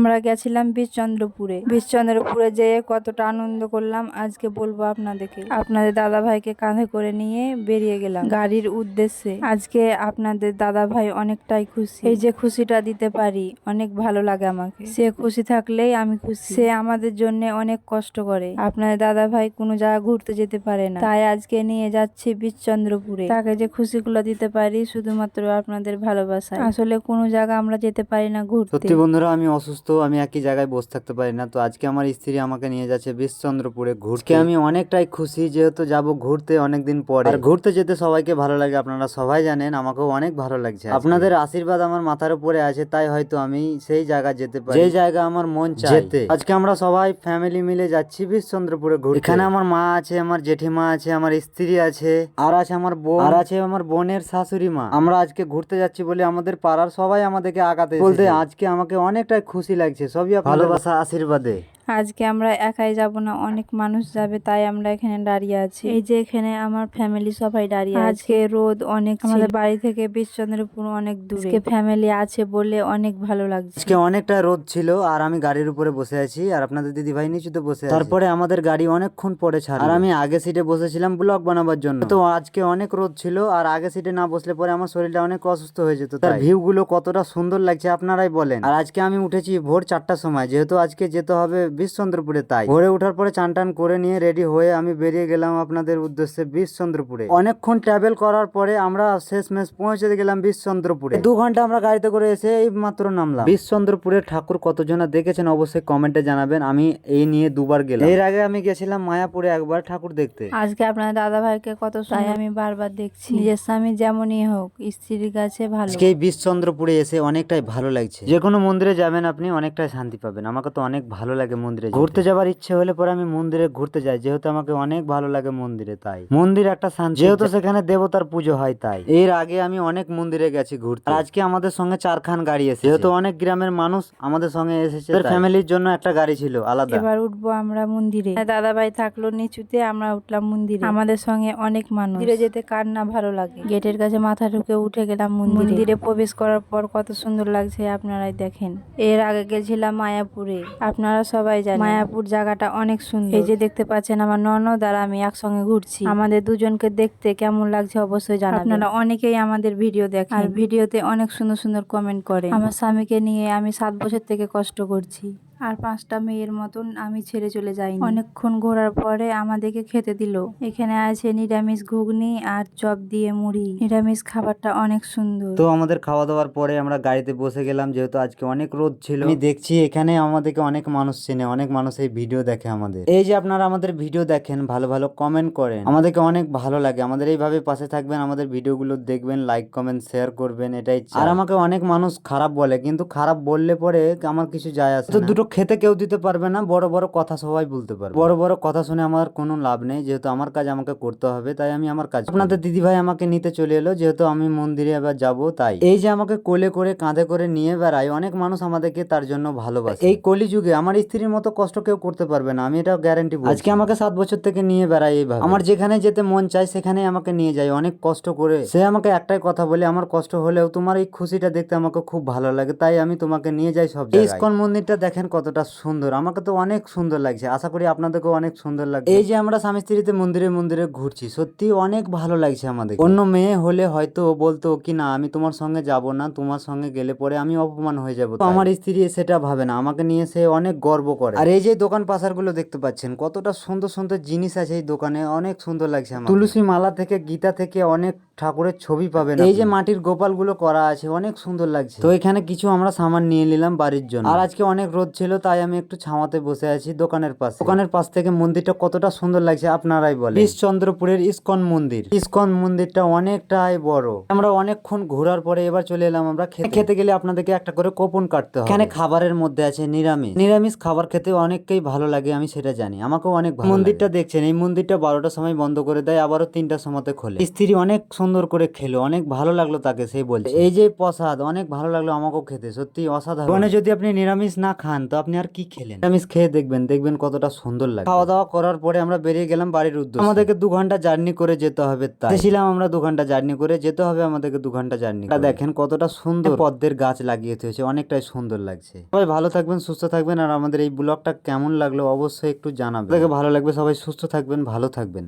আমরা গেছিলাম বিশচন্দ্রপুরে যেয়ে কতটা আনন্দ করলাম আজকে বলবো আপনাদেরকে। আপনাদের দাদা ভাইকে কাঁধে করে নিয়ে বেরিয়ে গেলাম গাড়ির উদ্দেশ্যে। আজকে আপনাদের দাদা ভাই অনেকটাই খুশি। এই যে খুশিটা দিতে পারি অনেক ভালো লাগে আমাকে। সে খুশি থাকলেই আমি খুশি। সে আমাদের জন্য অনেক কষ্ট করে। আপনাদের দাদা ভাই কোনো জায়গা ঘুরতে যেতে পারে না, তাই আজকে নিয়ে যাচ্ছি বিশচন্দ্রপুরে। তাকে যে খুশিগুলো দিতে পারি শুধুমাত্র আপনাদের ভালোবাসায়। আসলে কোনো জায়গা আমরা যেতে পারি না ঘুরতে। সত্যি বন্ধুরা, আমি অসুস্থ, আমি একই জায়গায় বসে থাকতে পারি না। তো আজকে আমার স্ত্রী আমাকে নিয়ে যাচ্ছে বিশচন্দ্রপুরে ঘুরতে। আমি অনেকটাই খুশি, যেহেতু যাব ঘুরতে অনেকদিন পরে। আর ঘুরতে যেতে সবাইকে ভালো লাগে, আপনারা সবাই জানেন। আমাকেও অনেক ভালো লাগছে। আপনাদের আশীর্বাদ আমার মাথার উপরে আছে, তাই হয়তো আমি সেই জায়গা যেতে পারি যে জায়গা আমার মন চায় যেতে। আজকে আমরা সবাই ফ্যামিলি মিলে যাচ্ছি বিশচন্দ্রপুরে ঘুরতে। এখানে আমার মা আছে, আমার জেঠিমা আছে, আমার স্ত্রী আছে, আর আছে আমার বোন, আর আছে আমার বোনের শাশুড়ি মা। আমরা আজকে ঘুরতে যাচ্ছি বলে আমাদের পাড়ার সবাই আমাদেরকে আগাতে বলতে আজকে আমাকে অনেকটাই খুশি লাগছে। সবই ভালোবাসা আশীর্বাদে। আজকে আমরা একাই যাব না, অনেক মানুষ যাবে, তাই আমরা এখানে দাঁড়িয়ে আছি। এই যে এখানে আমার ফ্যামিলি সবাই দাঁড়িয়ে আছে। আজকে রোদ অনেক, আমাদের বাড়ি থেকে বিশচন্দ্রপুর অনেক দূরে। আজকে ফ্যামিলি আছে বলে অনেক ভালো লাগছে। আজকে অনেকটা রোদ ছিল আর আমি গাড়ির উপরে বসে আছি, আর আপনাদের দিদি ভাই নিচুতে বসে আছে। তারপরে আমাদের গাড়ি অনেকক্ষণ পরে ছাড়লো, আর আমি আগে সিটে বসেছিলাম ব্লগ বানাবার জন্য। তো আজকে অনেক রোদ ছিল, আর আগে সিটে না বসলে পরে আমার শরীরটা অনেক অসুস্থ হয়ে যেত। তার ভিউ গুলো কতটা সুন্দর লাগছে আপনারাই বলেন। আর আজকে আমি উঠেছি ভোর 4টার সময়, যেহেতু আজকে যেতে হবে বিশচন্দ্রপুরে। তাই ভোরে ওঠার পরে চান টান করে নিয়ে রেডি হয়ে আমি বেরিয়ে গেলাম আপনাদের উদ্দেশ্যে বিশচন্দ্রপুরে। অনেকক্ষণ ট্রাভেল করার পরে আমরা শেষমেশ পৌঁছে গেলাম বিশচন্দ্রপুরে। 2 ঘন্টা আমরা গাড়িতে করে এসে এই মাত্র নামলাম। বিশচন্দ্রপুরের ঠাকুর কতজনা দেখেছেন অবশ্যই কমেন্টে জানাবেন। আমি এই নিয়ে 2বার গেলাম। এর আগে আমি গেছিলাম মায়াপুরে একবার ঠাকুর দেখতে। আজকে আপনার দাদা ভাইকে কত তাই আমি বারবার দেখছি। নিজের স্বামী যেমনই হোক স্ত্রীর কাছে ভালো। আজকে এই বিশচন্দ্রপুরে এসে অনেকটাই ভালো লাগছে। যে কোনো মন্দিরে যাবেন আপনি অনেকটাই শান্তি পাবেন। আমাকে তো অনেক ভালো লাগে মন্দিরে ঘুরতে যাবার ইচ্ছে হলে পরে আমি মন্দিরে ঘুরতে যাই, যেহেতু আমাকে অনেক ভালো লাগে মন্দিরে। তাই মন্দির একটা শান্তি, যেহেতু সেখানে দেবতার পুজো হয়। তাই এর আগে আমি অনেক মন্দিরে গেছি ঘুরতে। আর আজকে আমাদের সঙ্গে 4খান গাড়ি এসেছে, যেহেতু অনেক গ্রামের মানুষ আমাদের সঙ্গে এসেছে। ফ্যামিলির জন্য একটা গাড়ি ছিল আলাদা। এবার উঠবো আমরা মন্দিরে। দাদা ভাই থাকলো নিচুতে, আমরা উঠলাম মন্দিরে। আমাদের সঙ্গে অনেক মানুষ। মন্দিরে যেতে কার না ভালো লাগে। গেটের কাছে মাথা ঢুকে উঠে গেলাম মন্দিরে। প্রবেশ করার পর কত সুন্দর লাগছে আপনারাই দেখেন। এর আগে গেছিলাম মায়াপুরে। আপনারা সবাই জানেন মায়াপুর জায়গাটা অনেক সুন্দর। এই যে দেখতে পাচ্ছেন আমার ননদ আর আমি একসঙ্গে ঘুরছি। আমাদের দুজনকে দেখতে কেমন লাগছে অবশ্যই জানাবেন। আপনারা অনেকেই আমাদের ভিডিও দেখেন আর ভিডিওতে অনেক সুন্দর সুন্দর কমেন্ট করে। আমার স্বামীকে নিয়ে আমি 7 বছর থেকে কষ্ট করছি, আর 5টা মেয়ের মতন আমি ছেড়ে চলে যাইনি। অনেকক্ষণ ঘোরার পরে আমাদেরকে খেতে দিল। এখানে আছে নিরামিষ ঘুগনি আর চপ দিয়ে মুড়ি। নিরামিষ খাবারটা অনেক সুন্দর। তো আমাদের খাওয়া দাওয়ার পরে আমরা গাড়িতে বসে গেলাম, যেহেতু আজকে অনেক রোদ ছিল। আমি দেখছি এখানে আমাদেরকে অনেক মানুষ চেনে, অনেক মানুষ এই ভিডিও দেখে আমাদের। এই যে আপনারা আমাদের ভিডিও দেখেন, ভালো ভালো কমেন্ট করেন, আমাদেরকে অনেক ভালো লাগে। আমাদের এইভাবে পাশে থাকবেন, আমাদের ভিডিওগুলো দেখবেন, লাইক কমেন্ট শেয়ার করবেন, এটাই চাই। আর আমাকে অনেক মানুষ খারাপ বলে, কিন্তু খারাপ বললে পরে আমার কিছু যায় আসে না। তো দুটো খেতে কেউ দিতে পারবে না, বড় বড় কথা সবাই বলতে পারবে। বড় বড় কথা শুনে আমার কোনো লাভ নেই, যেহেতু আমার কাজ আমাকে করতে হবে, তাই আমি আমার কাজ। আপনাদের দিদি ভাই আমাকে নিতে চলে এলো, যেহেতু আমি মন্দিরে এবার যাবো। তাই এই যে আমাকে কোলে করে কাঁধে করে নিয়ে বেড়ায়, অনেক মানুষ আমাদেরকে তার জন্য ভালোবাসে। এই কলিযুগে আমার স্ত্রীর মতো কষ্ট কেউ করতে পারবে না, আমি এটা গ্যারান্টি বলছি। আজকে আমাকে 7 বছর থেকে নিয়ে বেড়ায় এইভাবে। আমার যেখানে যেতে মন চায় সেখানে আমাকে নিয়ে যায়, অনেক কষ্ট করে। সে আমাকে একটাই কথা বলে, আমার কষ্ট হলেও তোমার এই খুশিটা দেখতে আমাকে খুব ভালো লাগে, তাই আমি তোমাকে নিয়ে যাই সব জায়গায়। ইসকন মন্দিরটা দেখেন কতটা সুন্দর, আমাকে তো অনেক সুন্দর লাগছে। আশা করি আপনাদেরকেও অনেক সুন্দর লাগবে। এই যে আমরা স্বামী স্ত্রীতে মন্দিরে মন্দিরে ঘুরছি, সত্যি অনেক ভালো লাগছে আমাদের। অন্য মেয়ে হলে হয়তো বলতো কি না আমি তোমার সঙ্গে যাব না, তোমার সঙ্গে গেলে পরে আমি অপমান হয়ে যাবো। আমার স্ত্রী সেটা ভাবে না, আমাকে নিয়ে সে অনেক গর্ব করে। আর এই যে দোকান পাশার গুলো দেখতে পাচ্ছেন, কতটা সুন্দর সুন্দর জিনিস আছে এই দোকানে, অনেক সুন্দর লাগছে আমার। তুলসী মালা থেকে গীতা থেকে অনেক ঠাকুরের ছবি পাবেন। এই যে মাটির গোপাল গুলো করা আছে, অনেক সুন্দর লাগছে। তো এখানে কিছু আমরা সামান নিয়ে নিলাম বাড়ির জন্য। আর আজকে অনেক রোদ ছিল, তাই আমি একটু ছাওয়াতে বসে আছি দোকানের পাশে। দোকানের পাশ থেকে মন্দিরটা কতটা সুন্দর লাগছে আপনারাই বলেন। বিশচন্দ্রপুরের ইসকন মন্দির। ইসকন মন্দিরটা অনেকটাই বড়। আমরা অনেকক্ষণ ঘোরার পরে এবার চলে এলাম আমরা খেতে গেলে আপনাদেরকে একটা করে কুপন কাটতে হবে। এখানে খাবারের মধ্যে আছে নিরামিষ। নিরামিষ খাবার খেতে অনেককেই ভালো লাগে, আমি সেটা জানি, আমাকেও অনেক ভালো। মন্দিরটা দেখছেন, এই মন্দিরটা 12টার সময় বন্ধ করে দেয়, আবারও 3টার সময়তে খোলে। স্ত্রী অনেক সুন্দর সুন্দর করে খেলো, অনেক ভালো লাগলো তাকে, সেই বলছে এই যে প্রসাদ অনেক ভালো লাগলো আমাকেও খেতে, সত্যি অসাধারণ। মানে যদি আপনি নিরামিষ না খান তো আপনি আর কি খেলেন, নিরামিষ খেয়ে দেখবেন, দেখবেন কতটা সুন্দর লাগে। খাওয়া দাওয়া করার পরে আমরা বেরিয়ে গেলাম বাড়ির উদ্দেশ্যে। আমাদেরকে 2 ঘন্টা জার্নি করে যেতে হবে, তাই ছিলাম আমরা 2 ঘন্টা জার্নি করে যেতে হবে আমাদেরকে, 2 ঘন্টা জার্নি। দেখেন কতটা সুন্দর পদ্মের গাছ লাগিয়ে হয়েছে, অনেকটাই সুন্দর লাগছে। সবাই ভালো থাকবেন, সুস্থ থাকবেন, আর আমাদের এই ব্লগটা কেমন লাগলো অবশ্যই একটু জানাবেন। ভালো লাগবে, সবাই সুস্থ থাকবেন, ভালো থাকবেন।